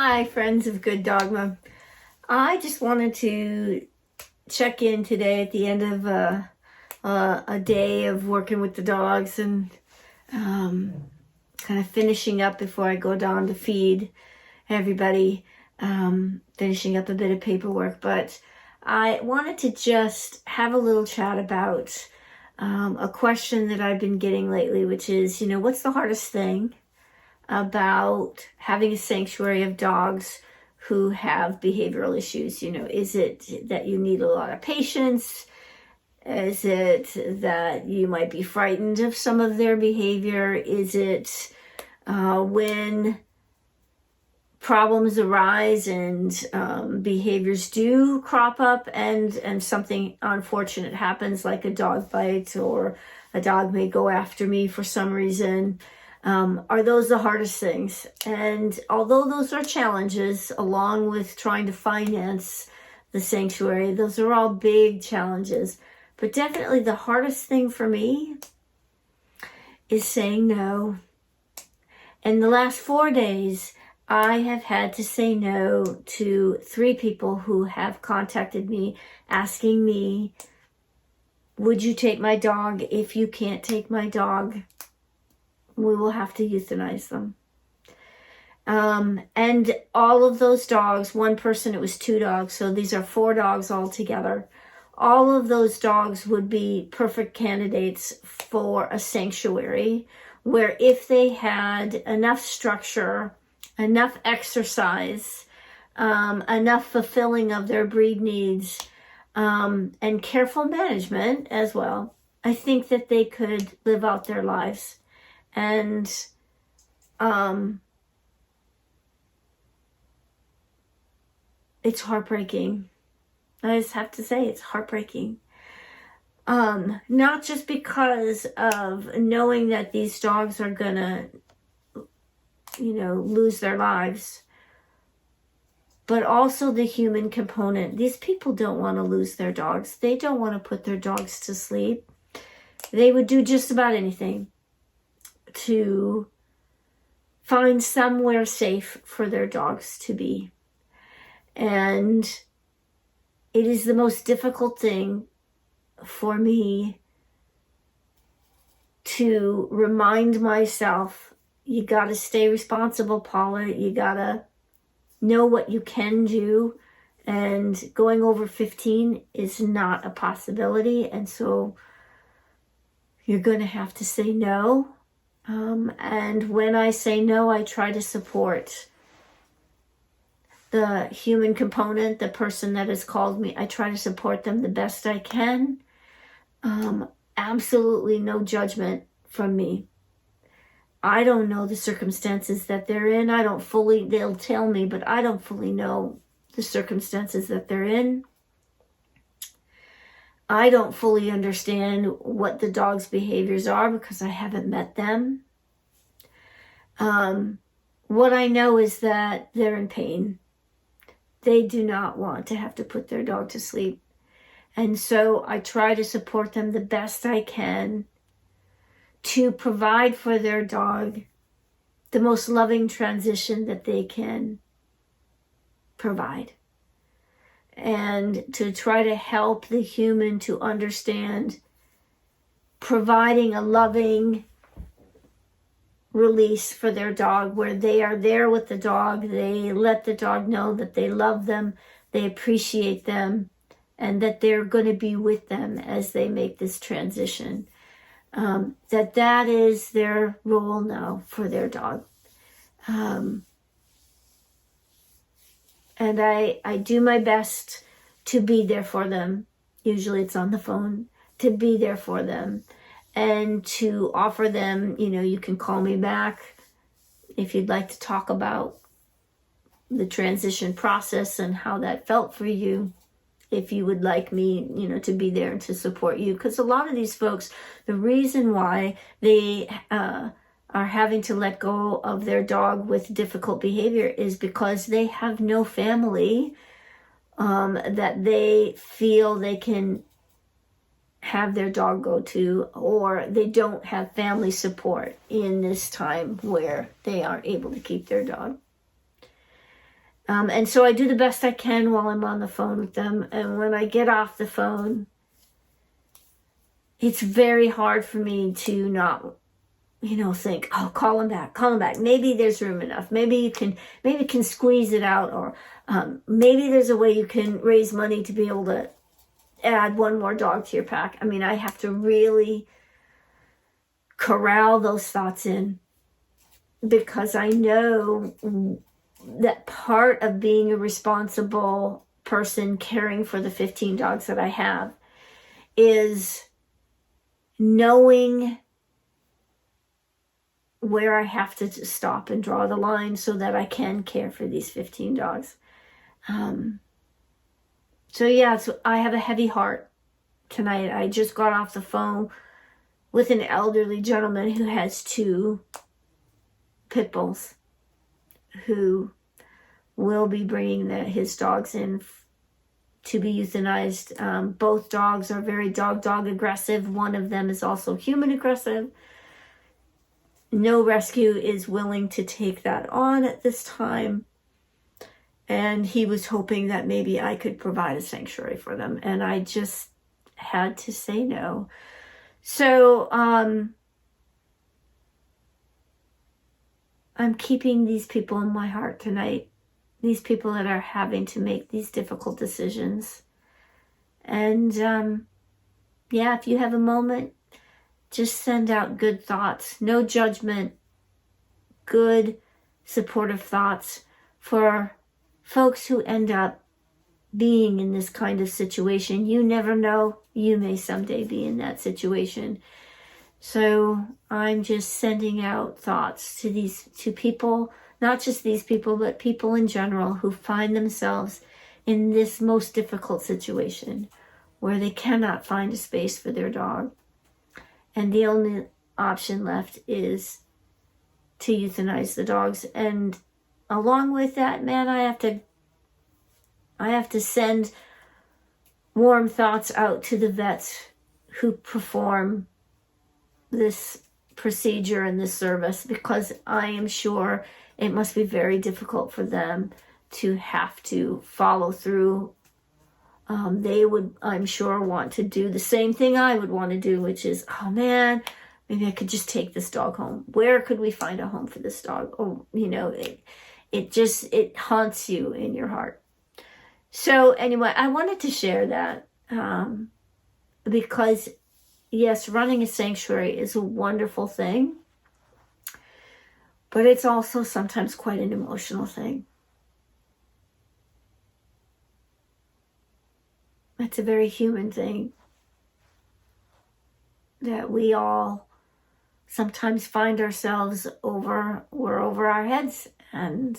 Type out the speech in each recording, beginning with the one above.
Hi, friends of Good Dogma. I just wanted to check in today at the end of a day of working with the dogs and kind of finishing up before I go down to feed everybody, finishing up a bit of paperwork. But I wanted to just have a little chat about a question that I've been getting lately, which is, what's the hardest thing about having a sanctuary of dogs who have behavioral issues? Is it that you need a lot of patience? Is it that you might be frightened of some of their behavior? Is it when problems arise and behaviors do crop up and something unfortunate happens, like a dog bite or a dog may go after me for some reason? Are those the hardest things? And although those are challenges, along with trying to finance the sanctuary, those are all big challenges. But definitely the hardest thing for me is saying no. In the last 4 days, I have had to say no to 3 people who have contacted me asking me, would you take my dog? If you can't take my dog, we will have to euthanize them. And all of those dogs, one person, it was 2 dogs, so these are 4 dogs altogether. All of those dogs would be perfect candidates for a sanctuary where, if they had enough structure, enough exercise, enough fulfilling of their breed needs, and careful management as well, I think that they could live out their lives. And it's heartbreaking. I just have to say, it's heartbreaking. Not just because of knowing that these dogs are gonna, lose their lives, but also the human component. These people don't want to lose their dogs. They don't want to put their dogs to sleep. They would do just about anything to find somewhere safe for their dogs to be. And it is the most difficult thing for me to remind myself, you got to stay responsible, Paula. You got to know what you can do. And going over 15 is not a possibility. And so you're going to have to say no. And when I say no, I try to support the human component, the person that has called me. I try to support them the best I can. Absolutely no judgment from me. I don't know the circumstances that they're in. They'll tell me, but I don't fully know the circumstances that they're in. I don't fully understand what the dog's behaviors are because I haven't met them. What I know is that they're in pain. They do not want to have to put their dog to sleep. And so I try to support them the best I can to provide for their dog the most loving transition that they can provide. And to try to help the human to understand providing a loving release for their dog, where they are there with the dog. They let the dog know that they love them, they appreciate them, and that they're going to be with them as they make this transition. That is their role now for their dog. And I do my best to be there for them. Usually it's on the phone, to be there for them and to offer them, you can call me back if you'd like to talk about the transition process and how that felt for you. If you would like me, to be there and to support you. Because a lot of these folks, the reason why they are having to let go of their dog with difficult behavior is because they have no family that they feel they can have their dog go to, or they don't have family support in this time where they aren't able to keep their dog. And so I do the best I can while I'm on the phone with them. And when I get off the phone, it's very hard for me to not, think, oh, call him back. Maybe there's room enough. Maybe you can squeeze it out, or maybe there's a way you can raise money to be able to add one more dog to your pack. I mean, I have to really corral those thoughts in, because I know that part of being a responsible person caring for the 15 dogs that I have is knowing where I have to stop and draw the line so that I can care for these 15 dogs. So I have a heavy heart tonight. I just got off the phone with an elderly gentleman who has 2 pit bulls who will be bringing his dogs in to be euthanized. Both dogs are very dog aggressive. One of them is also human aggressive. No rescue is willing to take that on at this time. And he was hoping that maybe I could provide a sanctuary for them. And I just had to say no. So, I'm keeping these people in my heart tonight. These people that are having to make these difficult decisions. And, if you have a moment, just send out good thoughts. No judgment. Good, supportive thoughts for folks who end up being in this kind of situation. You never know. You may someday be in that situation. So I'm just sending out thoughts to people, not just these people, but people in general who find themselves in this most difficult situation where they cannot find a space for their dog. And the only option left is to euthanize the dogs. And along with that, man, I have to send warm thoughts out to the vets who perform this procedure and this service, because I am sure it must be very difficult for them to have to follow through. They would, I'm sure, want to do the same thing I would want to do, which is, oh man, maybe I could just take this dog home. Where could we find a home for this dog? Oh, it haunts you in your heart. So anyway, I wanted to share that because, yes, running a sanctuary is a wonderful thing, but it's also sometimes quite an emotional thing. It's a very human thing that we all sometimes find ourselves over our heads and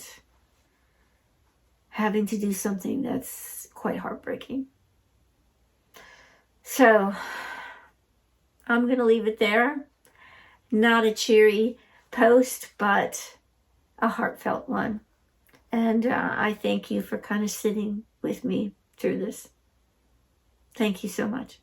having to do something that's quite heartbreaking. So I'm going to leave it there. Not a cheery post, but a heartfelt one. And I thank you for kind of sitting with me through this. Thank you so much.